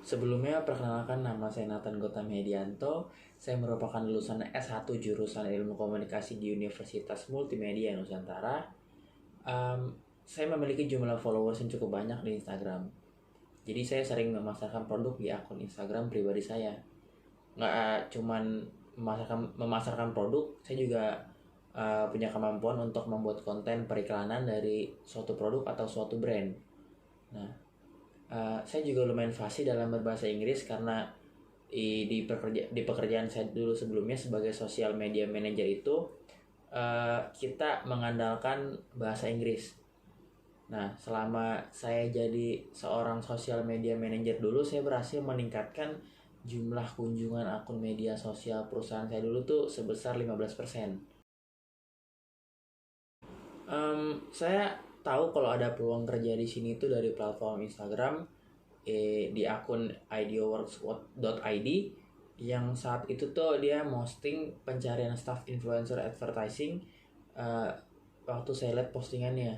Sebelumnya perkenalkan nama saya Nathan Gautam Hedianto. Saya merupakan lulusan S1 jurusan Ilmu Komunikasi di Universitas Multimedia Nusantara. Um, saya memiliki jumlah followers yang cukup banyak di Instagram. Jadi saya sering memasarkan produk di akun Instagram pribadi saya. Nggak cuman memasarkan produk, saya juga punya kemampuan untuk membuat konten periklanan dari suatu produk atau suatu brand. Nah, saya juga lumayan fasih dalam berbahasa Inggris karena di pekerjaan saya dulu sebelumnya sebagai social media manager itu kita mengandalkan bahasa Inggris. Nah, selama saya jadi seorang social media manager dulu, saya berhasil meningkatkan jumlah kunjungan akun media sosial perusahaan saya dulu tuh sebesar 15%. Saya tahu kalau ada peluang kerja di sini tuh dari platform Instagram di akun ideoworks.id yang saat itu tuh dia posting pencarian staff influencer advertising. uh, Waktu saya lihat postingannya,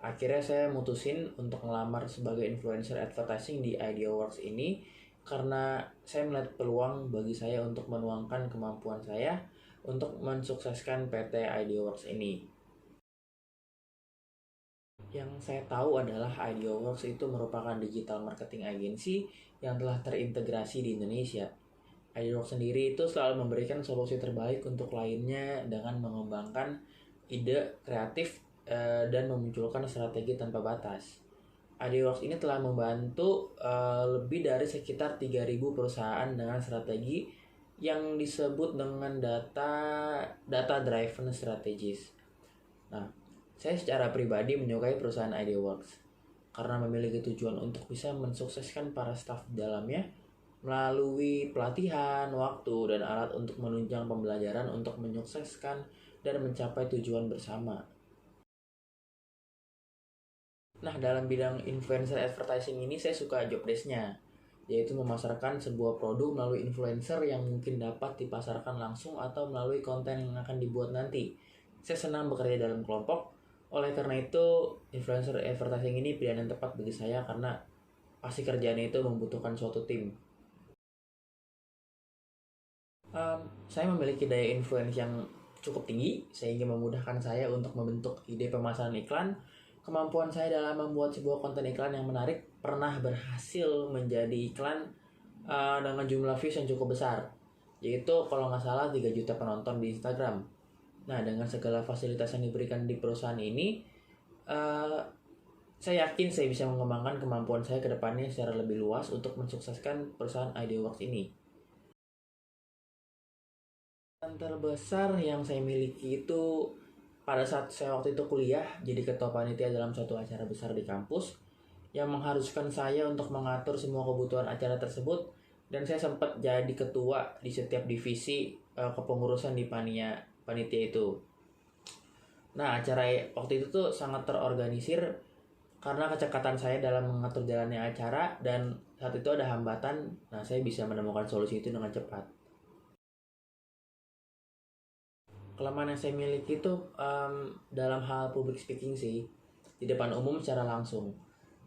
akhirnya saya mutusin untuk ngelamar sebagai influencer advertising di ideoworks ini karena saya melihat peluang bagi saya untuk menuangkan kemampuan saya untuk mensukseskan PT ideoworks ini. Yang saya tahu adalah ideoworks itu merupakan digital marketing agency yang telah terintegrasi di Indonesia. ideoworks sendiri itu selalu memberikan solusi terbaik untuk kliennya dengan mengembangkan ide kreatif dan memunculkan strategi tanpa batas. ideoworks ini telah membantu lebih dari sekitar 3.000 perusahaan dengan strategi yang disebut dengan data driven strategies. Nah, saya secara pribadi menyukai perusahaan ideoworks karena memiliki tujuan untuk bisa mensukseskan para staf di dalamnya melalui pelatihan, waktu, dan alat untuk menunjang pembelajaran untuk menyukseskan dan mencapai tujuan bersama. Nah, dalam bidang influencer advertising ini saya suka job desk-nya, yaitu memasarkan sebuah produk melalui influencer yang mungkin dapat dipasarkan langsung atau melalui konten yang akan dibuat nanti. Saya senang bekerja dalam kelompok, oleh karena itu influencer advertising ini pilihan yang tepat bagi saya karena pasti kerjaan itu membutuhkan suatu tim. Saya memiliki daya influence yang cukup tinggi sehingga memudahkan saya untuk membentuk ide pemasaran iklan. Kemampuan saya dalam membuat sebuah konten iklan yang menarik pernah berhasil menjadi iklan dengan jumlah views yang cukup besar, yaitu kalau nggak salah 3 juta penonton di Instagram. Nah, dengan segala fasilitas yang diberikan di perusahaan ini, uh, saya yakin saya bisa mengembangkan kemampuan saya ke depannya secara lebih luas untuk mensukseskan perusahaan ideoworks ini. Yang terbesar yang saya miliki itu pada saat saya waktu itu kuliah jadi ketua panitia dalam suatu acara besar di kampus yang mengharuskan saya untuk mengatur semua kebutuhan acara tersebut, dan saya sempat jadi ketua di setiap divisi kepengurusan di panitia itu. Nah, acara waktu itu tuh sangat terorganisir karena kecekatan saya dalam mengatur jalannya acara, dan saat itu ada hambatan. Nah, saya bisa menemukan solusi itu dengan cepat. Kelemahan yang saya miliki itu dalam hal public speaking sih, di depan umum secara langsung.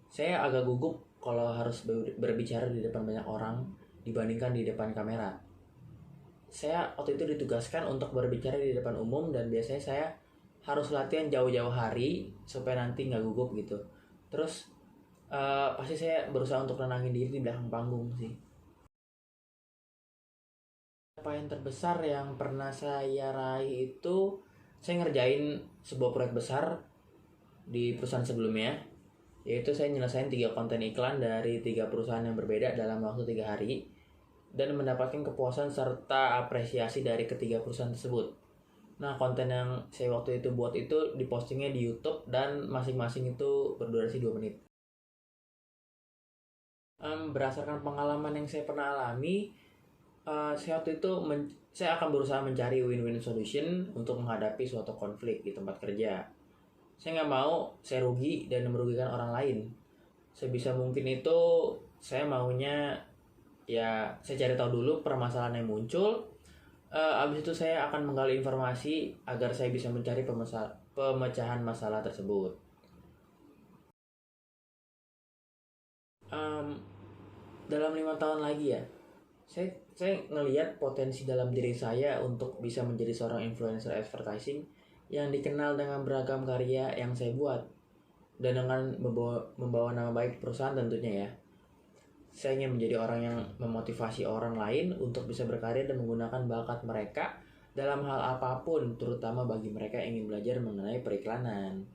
Saya agak gugup kalau harus berbicara di depan banyak orang dibandingkan di depan kamera. Saya waktu itu ditugaskan untuk berbicara di depan umum, dan biasanya saya harus latihan jauh-jauh hari supaya nanti nggak gugup gitu. Terus pasti saya berusaha untuk nenangin diri di belakang panggung sih. Capaian terbesar yang pernah saya raih itu saya ngerjain sebuah proyek besar di perusahaan sebelumnya, yaitu saya nyelesain 3 konten iklan dari 3 perusahaan yang berbeda dalam waktu 3 hari dan mendapatkan kepuasan serta apresiasi dari ketiga perusahaan tersebut. Nah, konten yang saya waktu itu buat itu dipostingnya di YouTube dan masing-masing itu berdurasi 2 menit. Berdasarkan pengalaman yang saya pernah alami, saya waktu itu saya akan berusaha mencari win-win solution untuk menghadapi suatu konflik di tempat kerja. Saya nggak mau saya rugi dan merugikan orang lain. Sebisa mungkin itu saya maunya ya saya cari tahu dulu permasalahan yang muncul. Abis itu saya akan menggali informasi agar saya bisa mencari pemecahan masalah tersebut. Um, dalam 5 tahun lagi ya, saya ngelihat potensi dalam diri saya untuk bisa menjadi seorang influencer advertising yang dikenal dengan beragam karya yang saya buat dan dengan membawa nama baik perusahaan tentunya ya. Saya ingin menjadi orang yang memotivasi orang lain untuk bisa berkarya dan menggunakan bakat mereka dalam hal apapun, terutama bagi mereka yang ingin belajar mengenai periklanan.